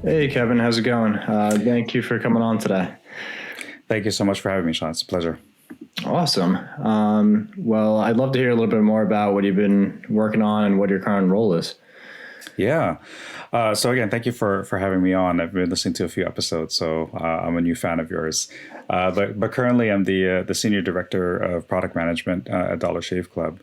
Hey, Kevin, how's it going? Thank you for coming on today. Thank you so much for having me, Sean. It's a pleasure. Awesome. Well, I'd love to hear a little bit more about what you've been working on and what your current role is. Yeah. So again, thank you for having me on. I've been listening to a few episodes, so I'm a new fan of yours. But currently, I'm the senior director of product management at Dollar Shave Club,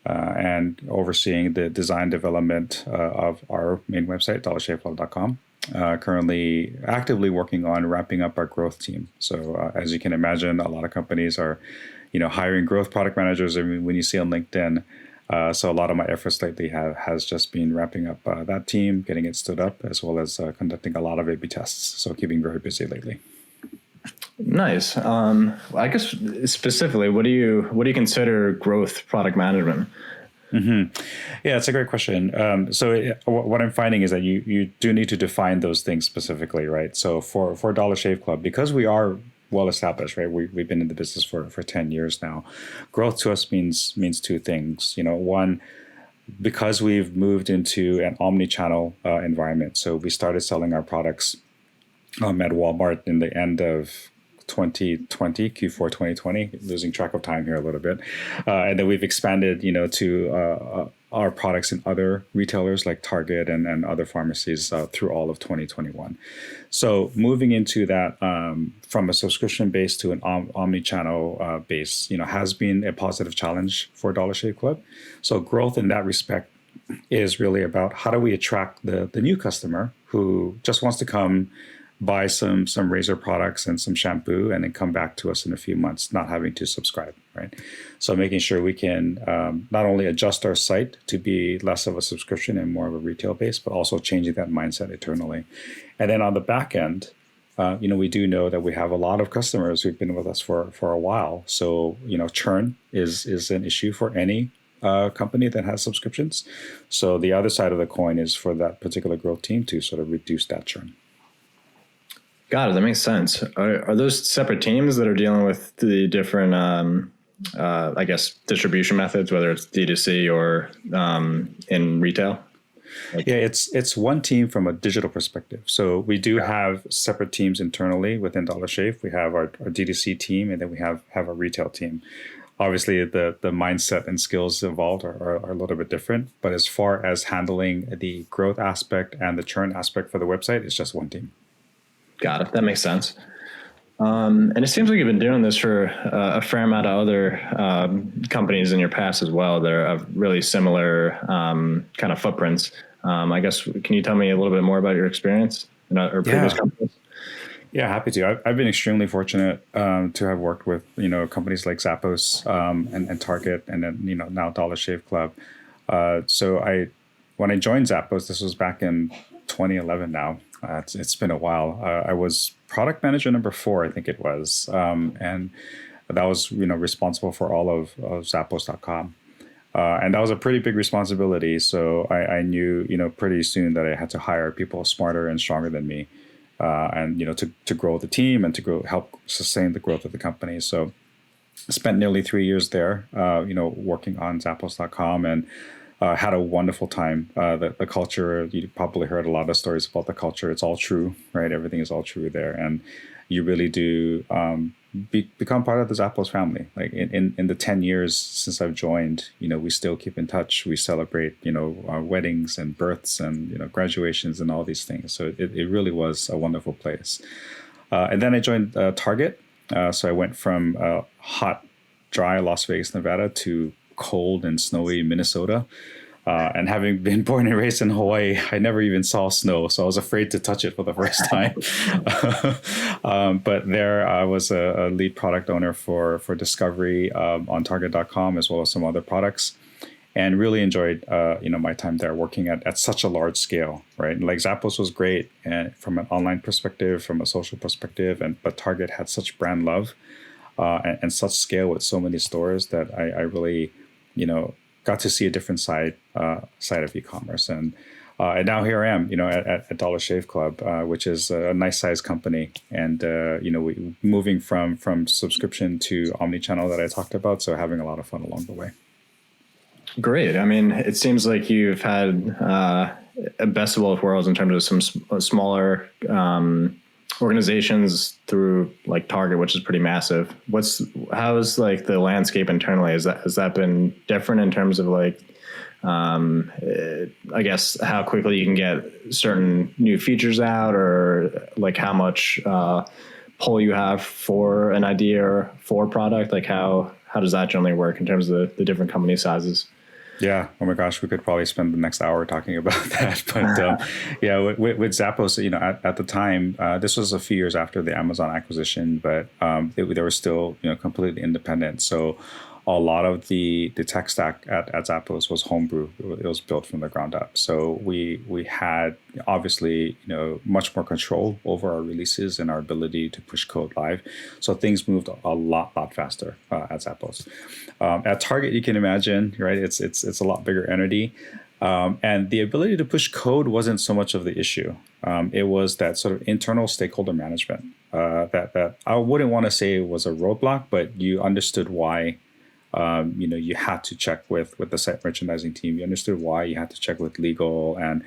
and overseeing the design development of our main website, dollarshaveclub.com. Currently actively working on ramping up our growth team. So as you can imagine, a lot of companies are, hiring growth product managers. I mean, when you see on LinkedIn, so a lot of my efforts lately has just been ramping up that team, getting it stood up, as well as conducting a lot of A/B tests. So keeping very busy lately. Nice. I guess specifically, what do you consider growth product management? Yeah, it's a great question. What I'm finding is that you do need to define those things specifically, right? So for Dollar Shave Club, because we are well established, right? We've been in the business for 10 years now. Growth to us means two things. One, because we've moved into an omni-channel environment. So we started selling our products at Walmart in the end of 2020, Q4 2020, losing track of time here a little bit. And then we've expanded, to our products in other retailers like Target and other pharmacies through all of 2021. So moving into that from a subscription base to an omni-channel base, has been a positive challenge for Dollar Shave Club. So growth in that respect is really about how do we attract the new customer who just wants to come buy some razor products and some shampoo and then come back to us in a few months, not having to subscribe, right? So making sure we can not only adjust our site to be less of a subscription and more of a retail base, but also changing that mindset eternally. And then on the back end, we do know that we have a lot of customers who've been with us for a while. So, churn is an issue for any company that has subscriptions. So the other side of the coin is for that particular growth team to sort of reduce that churn. Got it. That makes sense. Are those separate teams that are dealing with the different, I guess, distribution methods, whether it's D2C or in retail? Yeah, it's one team from a digital perspective. So we do have separate teams internally within Dollar Shave. We have our D2C team, and then we have a retail team. Obviously, the mindset and skills involved are a little bit different. But as far as handling the growth aspect and the churn aspect for the website, it's just one team. Got it. That makes sense. And it seems like you've been doing this for a fair amount of other companies in your past as well. They're really similar kind of footprints. I guess, can you tell me a little bit more about your experience or previous companies? Yeah, happy to. I've been extremely fortunate to have worked with companies like Zappos and Target, and then now Dollar Shave Club. When I joined Zappos, this was back in 2011 now. It's been a while. I was product manager number 4, I think it was. And that was, responsible for all of Zappos.com. And that was a pretty big responsibility. So I knew, pretty soon that I had to hire people smarter and stronger than me. And, to grow the team and to help sustain the growth of the company. So I spent nearly 3 years there, working on Zappos.com, and had a wonderful time. The culture, you probably heard a lot of stories about the culture. It's all true, right? Everything is all true there. And you really do become part of the Zappos family. Like in the 10 years since I've joined, we still keep in touch. We celebrate, our weddings and births and, graduations and all these things. So it really was a wonderful place. And then I joined Target. So I went from hot, dry Las Vegas, Nevada to cold and snowy Minnesota. And having been born and raised in Hawaii, I never even saw snow, so I was afraid to touch it for the first time. But there I was a lead product owner for Discovery on Target.com, as well as some other products, and really enjoyed my time there working at such a large scale, right? And like Zappos was great and from an online perspective, from a social perspective, but Target had such brand love and such scale with so many stores that I really got to see a different side of e-commerce, and now here I am, at Dollar Shave Club, which is a nice sized company, and we moving from subscription to omni-channel that I talked about, so having a lot of fun along the way. Great. I mean, it seems like you've had best of both worlds in terms of some smaller organizations through like Target, which is pretty massive. How's like the landscape internally? Has that been different in terms of like, I guess how quickly you can get certain new features out, or like how much pull you have for an idea or for a product? Like how does that generally work in terms of the different company sizes? Yeah. Oh my gosh, we could probably spend the next hour talking about that. But yeah, with Zappos, at the time, this was a few years after the Amazon acquisition, but they were still completely independent. So a lot of the tech stack at Zappos was homebrew. It was built from the ground up. So we had obviously much more control over our releases and our ability to push code live. So things moved a lot faster at Zappos. At Target, you can imagine, right? It's a lot bigger entity. And the ability to push code wasn't so much of the issue. It was that sort of internal stakeholder management that I wouldn't want to say was a roadblock, but you understood why. You had to check with the site merchandising team. You understood why you had to check with legal and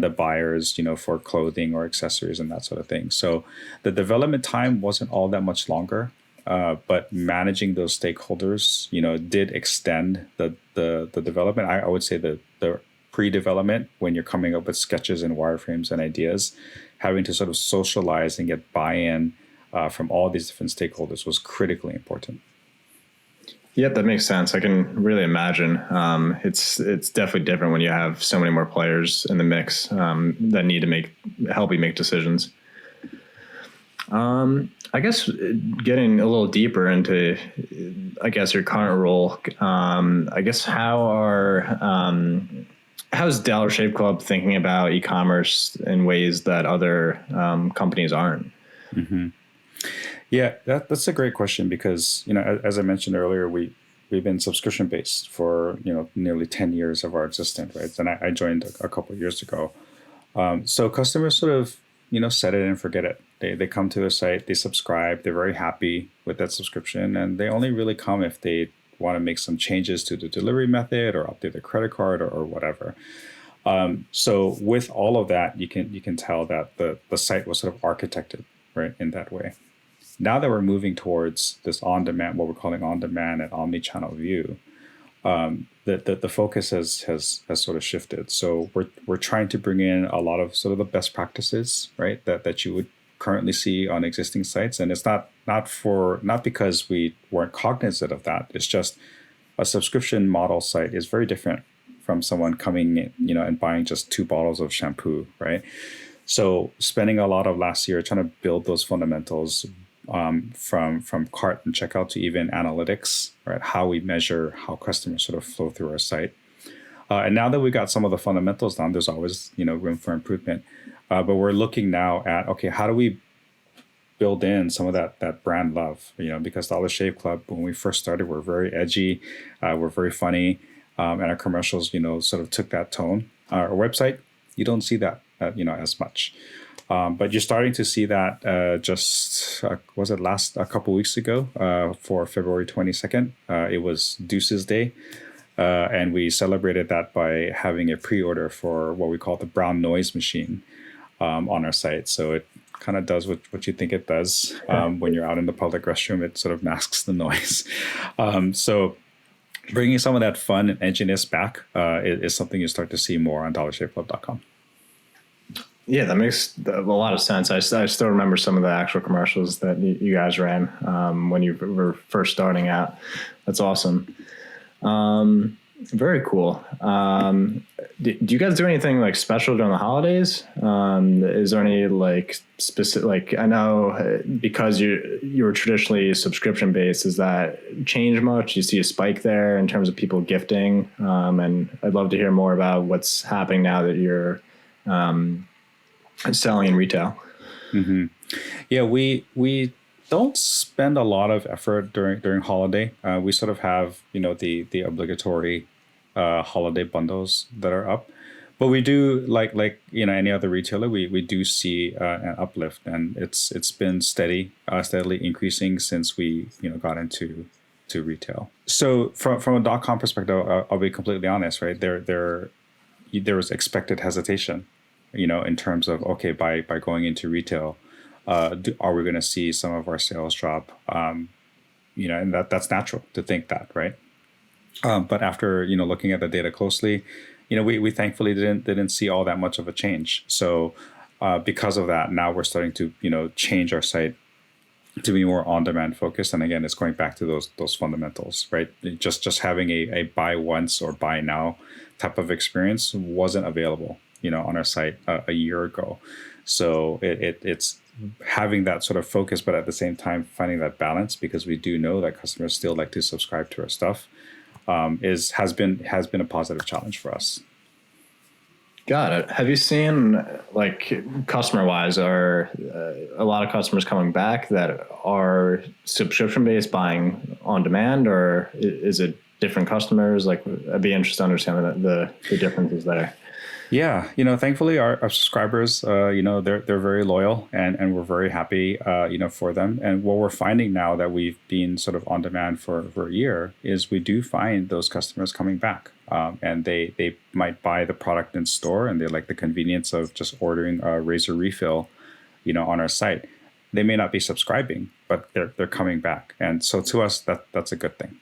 the buyers, for clothing or accessories and that sort of thing. So the development time wasn't all that much longer, but managing those stakeholders, did extend the development. I would say the pre-development, when you're coming up with sketches and wireframes and ideas, having to sort of socialize and get buy-in from all these different stakeholders was critically important. Yeah, that makes sense. I can really imagine. It's definitely different when you have so many more players in the mix that need to help you make decisions. I guess getting a little deeper into, I guess, your current role. I guess how's Dollar Shave Club thinking about e-commerce in ways that other companies aren't? Mm-hmm. Yeah, that's a great question because, as I mentioned earlier, we've been subscription based for, nearly 10 years of our existence, right? And I joined a couple of years ago. So customers sort of, set it and forget it. They come to the site, they subscribe, they're very happy with that subscription, and they only really come if they want to make some changes to the delivery method or update their credit card or whatever. So with all of that, you can tell that the site was sort of architected, right, in that way. Now that we're moving towards this on-demand, what we're calling on-demand and omni-channel view, the focus has sort of shifted. So we're trying to bring in a lot of sort of the best practices, right, that you would currently see on existing sites, and it's not because we weren't cognizant of that. It's just a subscription model site is very different from someone coming in, and buying just 2 bottles of shampoo, right? So spending a lot of last year trying to build those fundamentals. From cart and checkout to even analytics, right? How we measure how customers sort of flow through our site. And now that we got some of the fundamentals down, there's always, room for improvement. But we're looking now at, okay, how do we build in some of that brand love? Because Dollar Shave Club, when we first started, we're very edgy, we're very funny, and our commercials, sort of took that tone. Our website, you don't see that, as much. But you're starting to see that was it a couple weeks ago for February 22nd. It was Deuces Day. And we celebrated that by having a pre-order for what we call the brown noise machine on our site. So it kind of does what you think it does. When you're out in the public restroom, it sort of masks the noise. So bringing some of that fun and edginess back is something you start to see more on dollarshaveclub.com. Yeah, that makes a lot of sense. I still remember some of the actual commercials that you guys ran when you were first starting out. That's awesome. Very cool. Do you guys do anything like special during the holidays? Is there any like specific, like I know because you were traditionally subscription based, does that change much? You see a spike there in terms of people gifting? And I'd love to hear more about what's happening now that you're selling in retail. Mm-hmm. Yeah, we don't spend a lot of effort during holiday. We sort of have the obligatory holiday bundles that are up, but we do like any other retailer, we do see an uplift, and it's been steadily increasing since we got into retail. So from a .com perspective, I'll be completely honest, right? There there was expected hesitation, in terms of, okay, by going into retail, are we going to see some of our sales drop? And that's natural to think that, right? But after looking at the data closely, we thankfully didn't see all that much of a change. So because of that, now we're starting to change our site to be more on-demand focused. And again, it's going back to those fundamentals, right? Just having a buy once or buy now type of experience wasn't available, on our site a year ago. So it's having that sort of focus, but at the same time finding that balance, because we do know that customers still like to subscribe to our stuff, has been a positive challenge for us. Got it. Have you seen, like, customer wise, are a lot of customers coming back that are subscription based, buying on demand, or is it different customers? Like, I'd be interested to understand the differences there. Yeah, thankfully our subscribers, they're very loyal, and we're very happy, for them. And what we're finding now that we've been sort of on demand for a year is we do find those customers coming back, and they might buy the product in store, and they like the convenience of just ordering a razor refill, on our site. They may not be subscribing, but they're coming back, and so to us that's a good thing.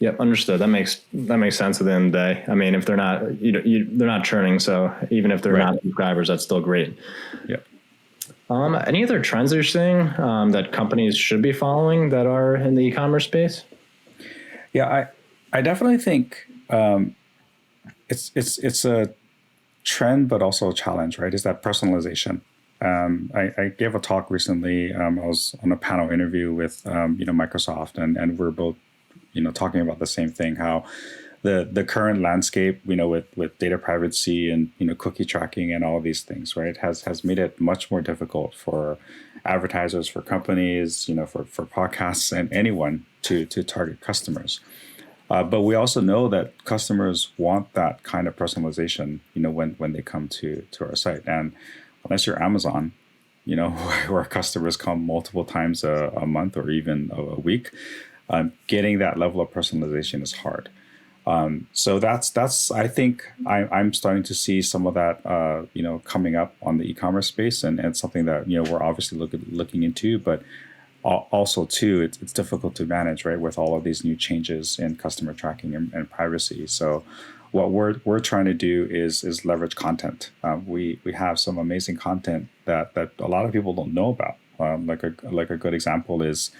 Yep, understood. That makes sense at the end of the day. I mean, if they're not, they're not churning, so even if they're not subscribers, that's still great. Yeah. Any other trends that you're seeing that companies should be following that are in the e-commerce space? Yeah, I definitely think it's a trend, but also a challenge, right? Is that personalization. I gave a talk recently. I was on a panel interview with Microsoft, and we're both talking about the same thing, how the current landscape, with data privacy and, cookie tracking and all of these things, right, has made it much more difficult for advertisers, for companies, for podcasts and anyone to target customers. But we also know that customers want that kind of personalization, when they come to our site. And unless you're Amazon, where customers come multiple times a month or even a week, getting that level of personalization is hard. So that's I think I'm starting to see some of that coming up on the e-commerce space, and something that we're obviously looking into, but also too it's difficult to manage, right, with all of these new changes in customer tracking and privacy. So what we're trying to do is leverage content. We have some amazing content that a lot of people don't know about. Like a good example is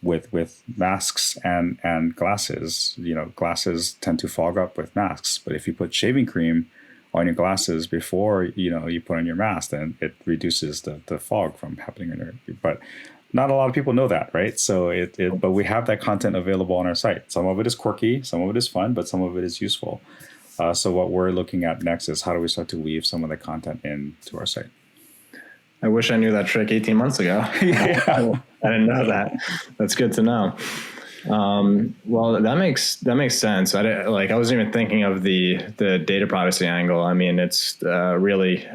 with masks and glasses. Glasses tend to fog up with masks, but if you put shaving cream on your glasses before you put on your mask, then it reduces the fog from happening in your. But not a lot of people know that, right? So but we have that content available on our site. Some of it is quirky, some of it is fun, but some of it is useful. So what we're looking at next is how do we start to weave some of the content into our site. I wish I knew that trick 18 months ago. Yeah. I didn't know that. That's good to know. Well, that makes sense. I wasn't even thinking of the data privacy angle. I mean, it's really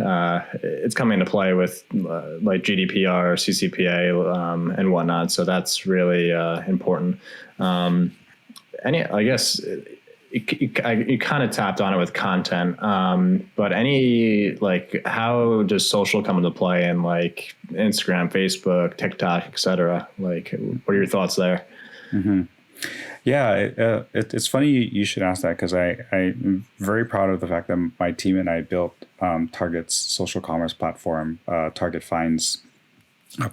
it's coming into play with like GDPR, CCPA, and whatnot. So that's really important. I guess you kind of tapped on it with content, but how does social come into play in like Instagram, Facebook, TikTok, etc.? Like, what are your thoughts there? Mm-hmm. Yeah, it's funny you should ask that, because I'm very proud of the fact that my team and I built Target's social commerce platform, Target Finds,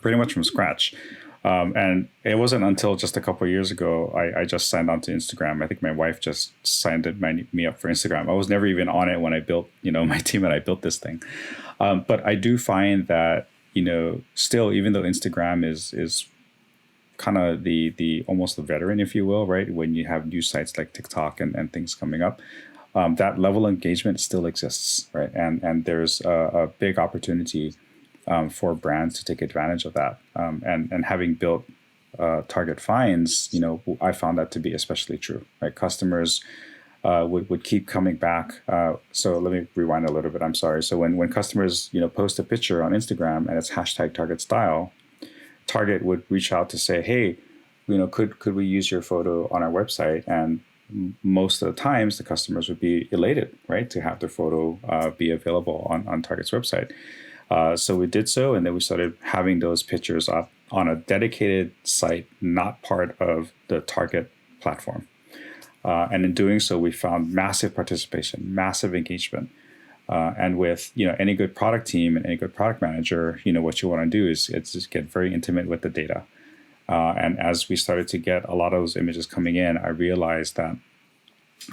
pretty much from scratch. And it wasn't until just a couple of years ago I just signed on to Instagram. I think my wife just signed me up for Instagram. I was never even on it when I built, my team and I built this thing. But I do find that, still, even though Instagram is kind of the almost the veteran, if you will, right? When you have new sites like TikTok and things coming up, that level of engagement still exists, right? And there's a big opportunity for brands to take advantage of that. And having built Target Finds, I found that to be especially true, right? Customers would keep coming back. So let me rewind a little bit. I'm sorry. So when customers, post a picture on Instagram and it's hashtag Target Style, Target would reach out to say, hey, could we use your photo on our website? And most of the times the customers would be elated, right, to have their photo be available on Target's website. So we did so, and then we started having those pictures up on a dedicated site, not part of the Target platform. And in doing so, we found massive participation, massive engagement. And with any good product team and any good product manager, what you want to do is just get very intimate with the data. And as we started to get a lot of those images coming in, I realized that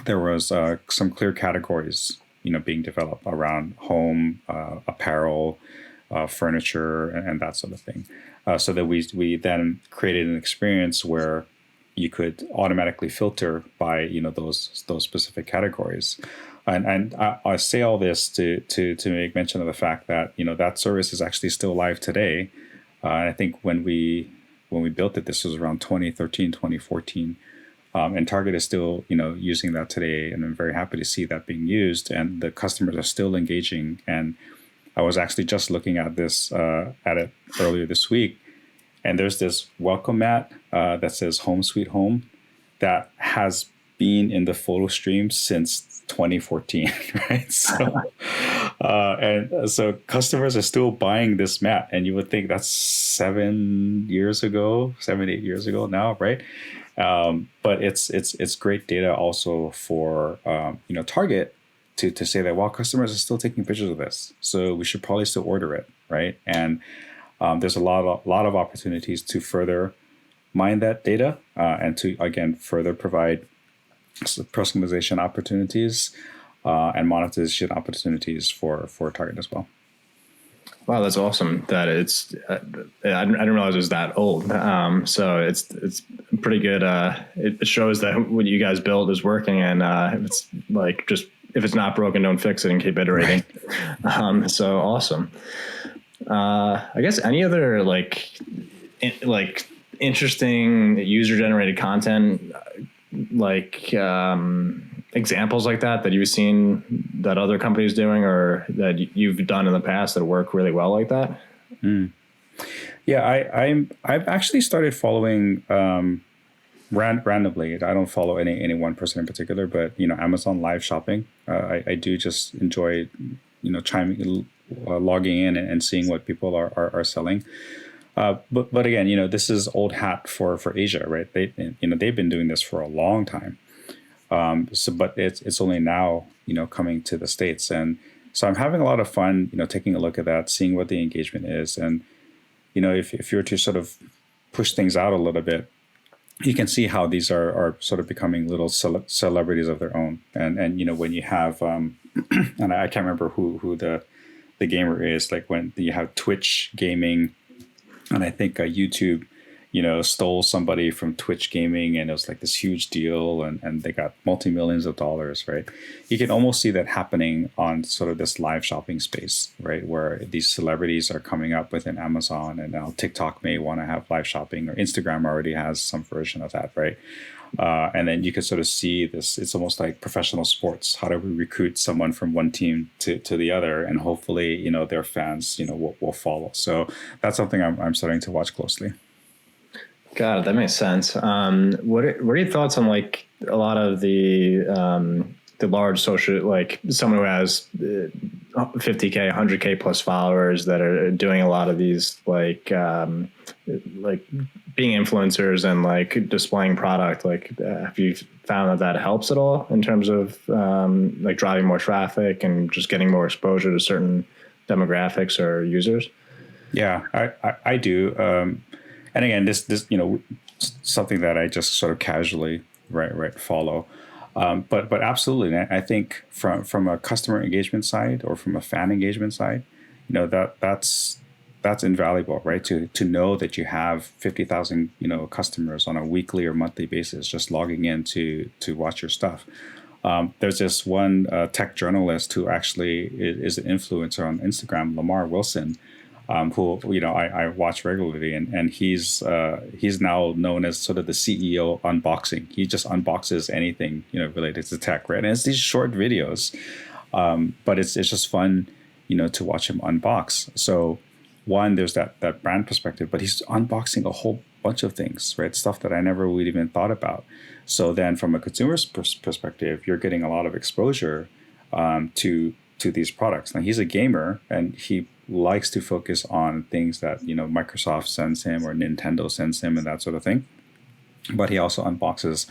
there was some clear categories, being developed around home, apparel, furniture, and that sort of thing. So that we then created an experience where you could automatically filter by those specific categories. And I say all this to make mention of the fact that that service is actually still live today. And I think when we built it, this was around 2013, 2014. And Target is still, using that today, and I'm very happy to see that being used. And the customers are still engaging. And I was actually just looking at it earlier this week, and there's this welcome mat that says "Home Sweet Home" that has been in the photo stream since 2014, right? So, and so customers are still buying this mat, and you would think that's 7, 8 years ago now, right? But it's great data also for Target to say that customers are still taking pictures of this, so we should probably still order it, right? And there's a lot of opportunities to further mine that data and to again further provide personalization opportunities and monetization opportunities for Target as well. Wow, that's awesome. That it's I didn't realize it was that old. So it's pretty good. It shows that what you guys built is working, and it's like just if it's not broken, don't fix it and keep iterating. Right. So awesome. I guess any other like interesting user generated content like examples like that you've seen that other companies doing or that you've done in the past that work really well like that? Yeah, I've actually started following randomly. I don't follow any one person in particular, but Amazon Live Shopping. I do just enjoy logging in and seeing what people are selling. But again, this is old hat for Asia, right? They've been doing this for a long time. But it's only now, coming to the States. And so I'm having a lot of fun, taking a look at that, seeing what the engagement is. And, if you were to sort of push things out a little bit, you can see how these are sort of becoming little celebrities of their own. And when you have, and I can't remember who the gamer is, like when you have Twitch gaming, and I think YouTube, stole somebody from Twitch gaming, and it was like this huge deal, and they got multi-millions of dollars, right? You can almost see that happening on sort of this live shopping space, right? Where these celebrities are coming up within Amazon, and now TikTok may want to have live shopping, or Instagram already has some version of that, right? And then you can sort of see this, it's almost like professional sports. How do we recruit someone from one team to the other? And hopefully, their fans, will follow. So that's something I'm starting to watch closely. Got it. That makes sense. What are your thoughts on like a lot of the large social, like someone who has 50K, 100K plus followers that are doing a lot of these like being influencers and like displaying product? Like, have you found that helps at all in terms of like driving more traffic and just getting more exposure to certain demographics or users? Yeah, I do. And again, this something that I just sort of casually follow, but absolutely, I think from a customer engagement side or from a fan engagement side, that's invaluable, right? To know that you have 50,000 customers on a weekly or monthly basis just logging in to watch your stuff. There's this one tech journalist who actually is an influencer on Instagram, Lamar Wilson. Who I watch regularly, and he's now known as sort of the CEO unboxing. He just unboxes anything related to tech, right? And it's these short videos, but it's just fun, to watch him unbox. So one, there's that brand perspective, but he's unboxing a whole bunch of things, right? Stuff that I never would even thought about. So then, from a consumer's perspective, you're getting a lot of exposure to these products. Now he's a gamer and he likes to focus on things that Microsoft sends him or Nintendo sends him and that sort of thing. But he also unboxes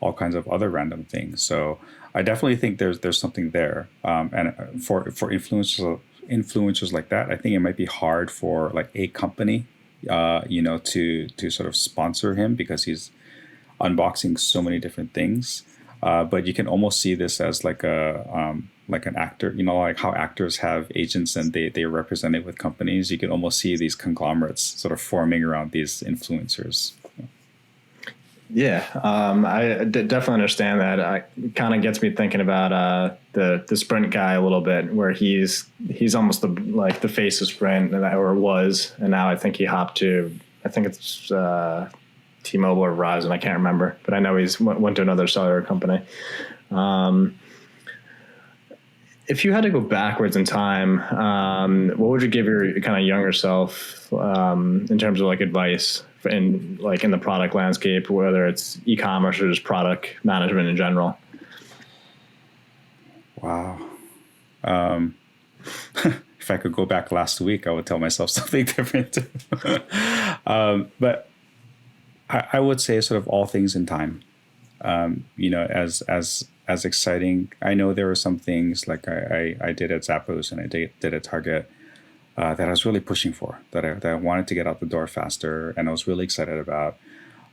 all kinds of other random things. So I definitely think there's something there. And for influencers like that, I think it might be hard for like a company, to sort of sponsor him because he's unboxing so many different things. But you can almost see this as like an actor, like how actors have agents and they represent it with companies. You can almost see these conglomerates sort of forming around these influencers. Yeah, I definitely understand that. It kind of gets me thinking about the Sprint guy a little bit, where he's almost the face of Sprint, or was, and now I think he hopped to, I think it's T-Mobile or Verizon, I can't remember, but I know he's went to another cellular company. If you had to go backwards in time, what would you give your kind of younger self in terms of like advice in the product landscape, whether it's e-commerce or just product management in general? Wow. If I could go back last week, I would tell myself something different. But I would say sort of all things in time. As exciting. I know there were some things like I did at Zappos and I did at Target that I was really pushing for, that I wanted to get out the door faster and I was really excited about.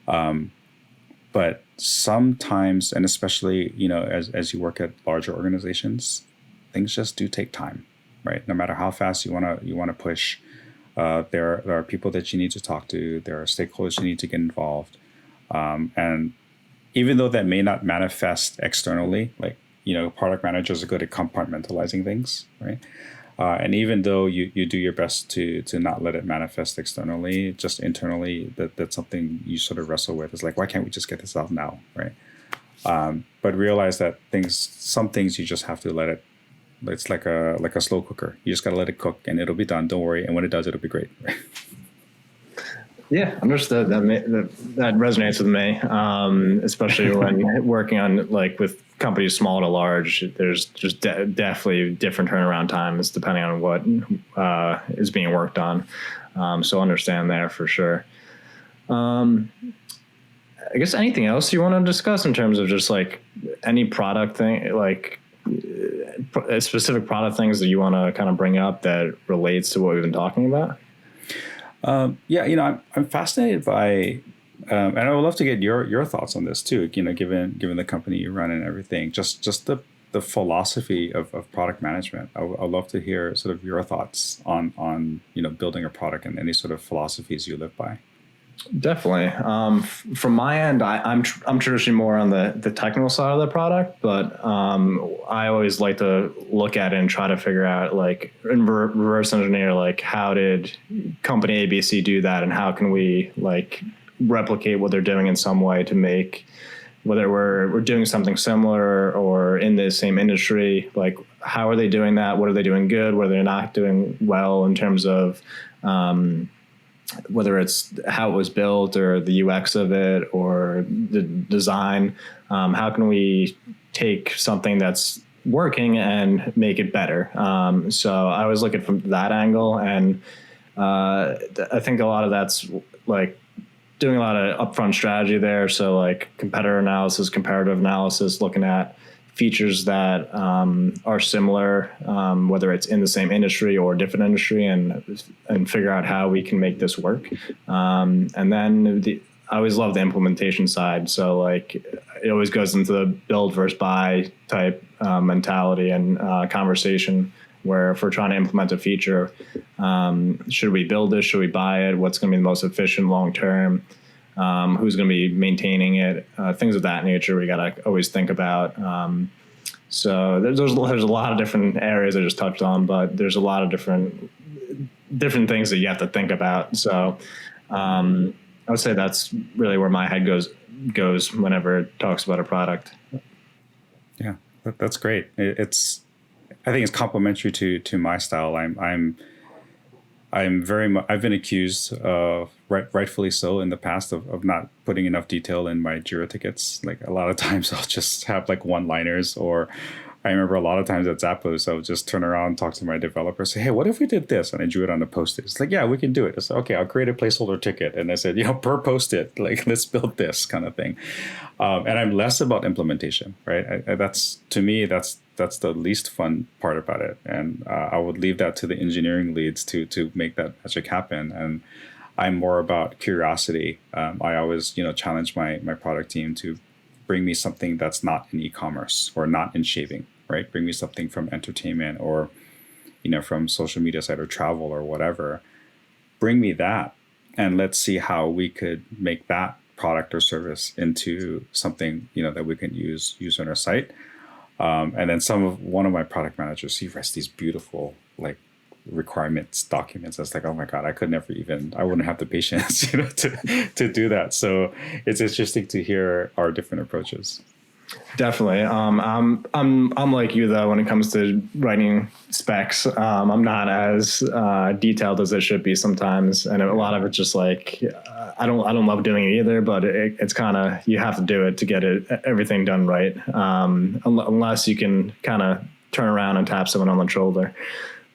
But sometimes, and especially, as you work at larger organizations, things just do take time, right? No matter how fast you want to push, there are people that you need to talk to. There are stakeholders you need to get involved. And even though that may not manifest externally, like, product managers are good at compartmentalizing things, right? And even though you do your best to not let it manifest externally, just internally, that's something you sort of wrestle with. Is like, why can't we just get this out now, right? But realize that some things you just have to let it. It's like a slow cooker. You just got to let it cook, and it'll be done. Don't worry. And when it does, it'll be great. Yeah, understood. That resonates with me, especially when working on with companies small to large. There's just definitely different turnaround times depending on what is being worked on. So understand there for sure. I guess anything else you want to discuss in terms of just like any product thing, like specific product things that you want to kind of bring up that relates to what we've been talking about? I'm fascinated by, and I would love to get your thoughts on this too. Given the company you run and everything, just the philosophy of product management. I'd love to hear sort of your thoughts on building a product and any sort of philosophies you live by. Definitely. From my end, I'm traditionally more on the technical side of the product, but I always like to look at it and try to figure out, like, in reverse engineer, like, how did company ABC do that, and how can we like replicate what they're doing in some way to make, whether we're doing something similar or in the same industry, like how are they doing that? What are they doing good? What are they not doing well in terms of whether it's how it was built or the UX of it or the design. How can we take something that's working and make it better? So I always look at it from that angle, and I think a lot of that's like doing a lot of upfront strategy there. So like competitor analysis, comparative analysis, looking at features that are similar, whether it's in the same industry or different industry, and figure out how we can make this work. And then I always love the implementation side. So like it always goes into the build versus buy type mentality and conversation, where if we're trying to implement a feature, should we build this? Should we buy it? What's going to be the most efficient long term? Who's going to be maintaining it? Things of that nature we got to always think about. So there's a lot of different areas I just touched on, but there's a lot of different things that you have to think about. So I would say that's really where my head goes whenever it talks about a product. Yeah, that's great. I think it's complementary to my style. I've been accused, rightfully so, in the past of not putting enough detail in my Jira tickets. Like a lot of times I'll just have like one-liners, or I remember a lot of times at Zappos, I would just turn around, talk to my developer, say, hey, what if we did this? And I drew it on a post-it. It's like, yeah, we can do it. It's like, okay, I'll create a placeholder ticket. And I said, per post-it, like, let's build this kind of thing. And I'm less about implementation, right? That's, to me, that's the least fun part about it. And I would leave that to the engineering leads to make that magic happen. And I'm more about curiosity. I always, challenge my product team to bring me something that's not in e-commerce or not in shaving, right? Bring me something from entertainment or, from social media side or travel or whatever. Bring me that, and let's see how we could make that product or service into something, that we can use on our site. And then one of my product managers, he writes these beautiful like requirements documents. I was like, oh my God, I wouldn't have the patience, to do that. So it's interesting to hear our different approaches. Definitely. I'm like you though when it comes to writing specs. I'm not as detailed as it should be sometimes, and a lot of it's just like I don't love doing it either. But it's kind of, you have to do it to get everything done right. Unless you can kind of turn around and tap someone on the shoulder.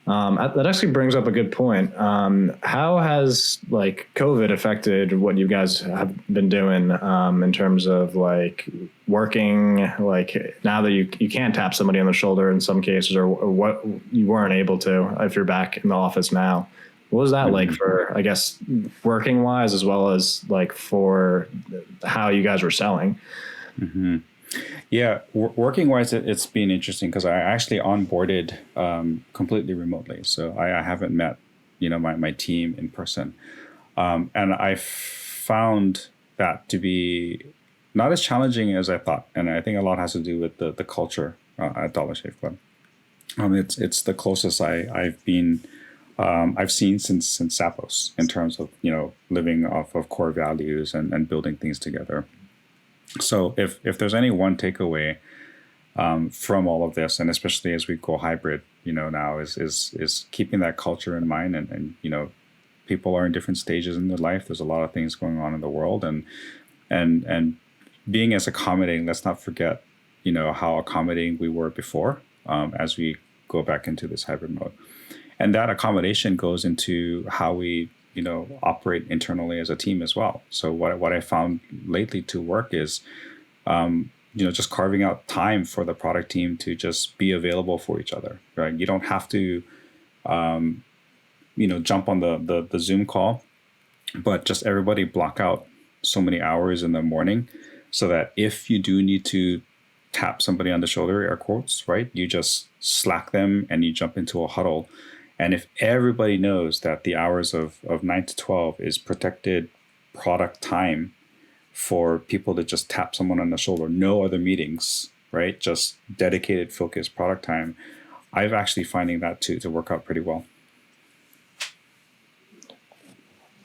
That actually brings up a good point. How has like COVID affected what you guys have been doing in terms of like working, like now that you can't tap somebody on the shoulder in some cases, or what you weren't able to if you're back in the office now? What was that like for, I guess, working wise, as well as like for how you guys were selling? Mm-hmm. Yeah, working wise, it's been interesting because I actually onboarded completely remotely. So I haven't met, my team in person. And I found that to be not as challenging as I thought. And I think a lot has to do with the culture at Dollar Shave Club. It's the closest I've been, I've seen since Zappos in terms of, living off of core values and building things together. So if there's any one takeaway from all of this, and especially as we go hybrid, now is keeping that culture in mind, and people are in different stages in their life. There's a lot of things going on in the world, and being as accommodating. Let's not forget, how accommodating we were before as we go back into this hybrid mode, and that accommodation goes into how we operate internally as a team as well. So what I found lately to work is, just carving out time for the product team to just be available for each other, right? You don't have to, jump on the Zoom call, but just everybody block out so many hours in the morning so that if you do need to tap somebody on the shoulder, air quotes, right? You just slack them and you jump into a huddle. And if everybody knows that the hours of 9 to 12 is protected product time for people to just tap someone on the shoulder, no other meetings, right? Just dedicated, focused product time, I've actually finding that to work out pretty well.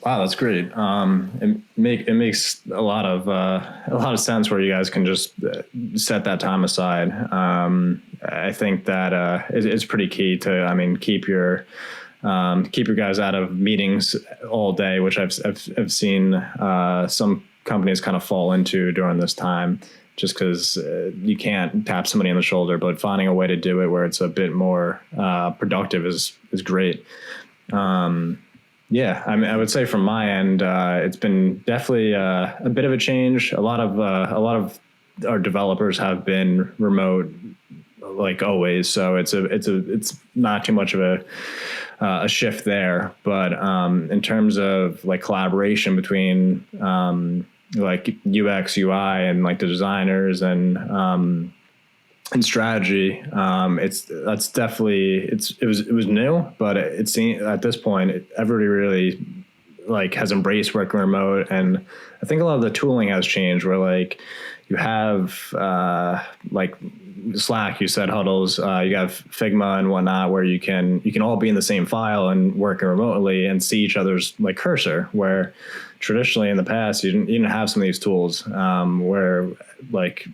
Wow, that's great. It makes a lot of sense where you guys can just set that time aside. I think that it's pretty key to, keep your guys out of meetings all day, which I've seen some companies kind of fall into during this time, just because you can't tap somebody on the shoulder, but finding a way to do it where it's a bit more productive is great. Yeah, I would say from my end, it's been definitely a bit of a change. A lot of our developers have been remote, like always. So it's not too much of a shift there. But in terms of like collaboration between like UX, UI, and like the designers and strategy, that's definitely it was new, but it seemed at this point everybody really like has embraced working remote, and I think a lot of the tooling has changed where like you have like Slack, you said huddles, you have Figma and whatnot where you can all be in the same file and working remotely and see each other's like cursor, where traditionally in the past you didn't have some of these tools where like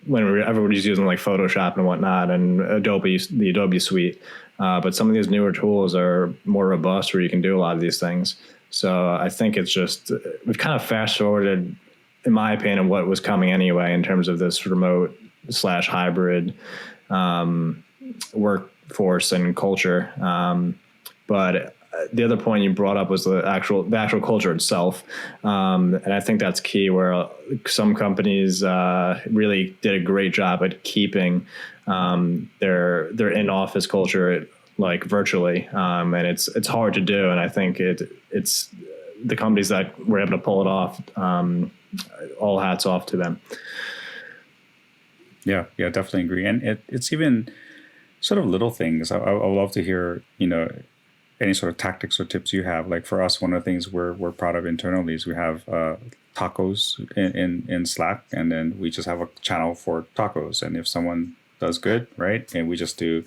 when everybody's using like Photoshop and whatnot and the Adobe suite, But some of these newer tools are more robust where you can do a lot of these things. So I think it's just, we've kind of fast forwarded, in my opinion, what was coming anyway in terms of this remote / hybrid workforce and culture. But the other point you brought up was the actual culture itself. And I think that's key, where some companies really did a great job at keeping their in-office culture like virtually. And it's hard to do. And I think it's the companies that were able to pull it off, all hats off to them. Yeah, definitely agree. And it's even sort of little things. I would love to hear, any sort of tactics or tips you have. Like for us, one of the things we're proud of internally is we have tacos in Slack, and then we just have a channel for tacos. And if someone does good, right, and we just do,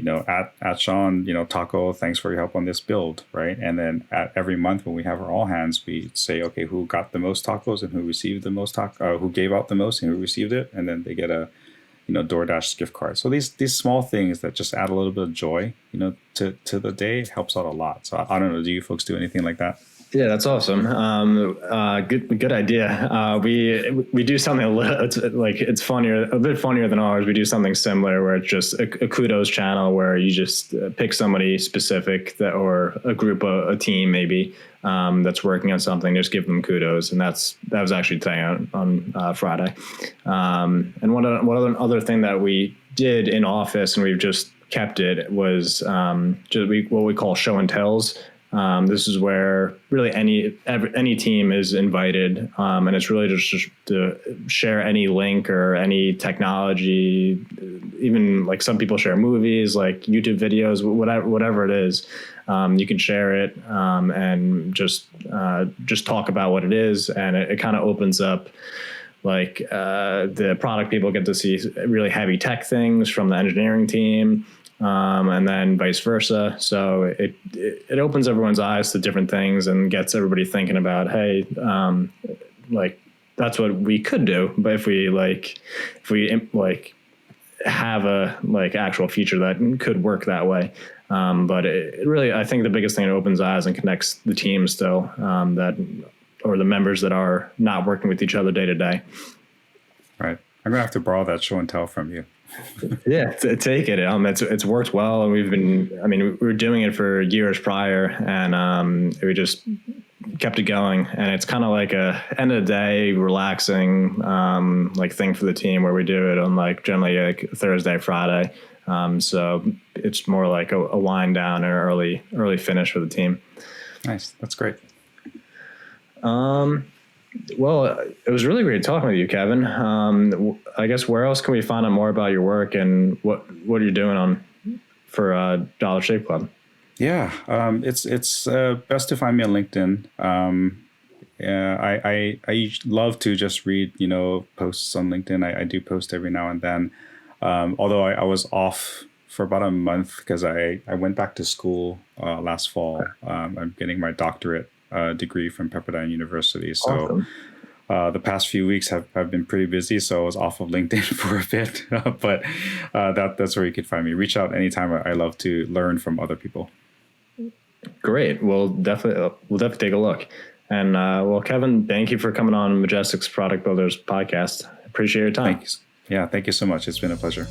at Sean, taco, thanks for your help on this build, right? And then at every month when we have our all hands, we say, okay, who got the most tacos and who received the most who gave out the most and who received it, and then they get a DoorDash gift card. So these small things that just add a little bit of joy, to the day helps out a lot. So I don't know, do you folks do anything like that? Yeah, that's awesome. Good idea. We do something a little, it's funnier, a bit funnier than ours. We do something similar where it's just a kudos channel where you just pick somebody specific or a group, a team maybe, that's working on something, just give them kudos. And that was actually today on Friday. And one other thing that we did in office, and we've just kept it, was what we call show and tells. This is where really any team is invited, and it's really just to share any link or any technology. Even like some people share movies, like YouTube videos, whatever it is. You can share it and just talk about what it is, and it kind of opens up. Like the product people get to see really heavy tech things from the engineering team. And then vice versa. So it opens everyone's eyes to different things and gets everybody thinking about, hey, like that's what we could do. But if we have a actual feature that could work that way. But it really, I think the biggest thing, it opens eyes and connects the team still, or the members that are not working with each other day to day. Right. I'm gonna have to borrow that show and tell from you. Yeah, take it. It's worked well, and we were doing it for years prior, and we just kept it going. And it's kind of like a end of the day, relaxing thing for the team, where we do it on generally Thursday, Friday. So it's more like a wind down and early finish for the team. Nice, that's great. Well, it was really great talking with you, Kevin. I guess where else can we find out more about your work and what you're doing for Dollar Shave Club? Yeah, it's best to find me on LinkedIn. I love to just read posts on LinkedIn. I do post every now and then. Although I was off for about a month because I went back to school last fall. I'm getting my doctorate degree from Pepperdine University. So awesome. The past few weeks have been pretty busy, so I was off of LinkedIn for a bit. But that's where you could find me. Reach out anytime. I love to learn from other people. Great. We'll definitely take a look. And well, Kevin, thank you for coming on Majestic's Product Builders podcast. Appreciate your time. Thank you so much. It's been a pleasure.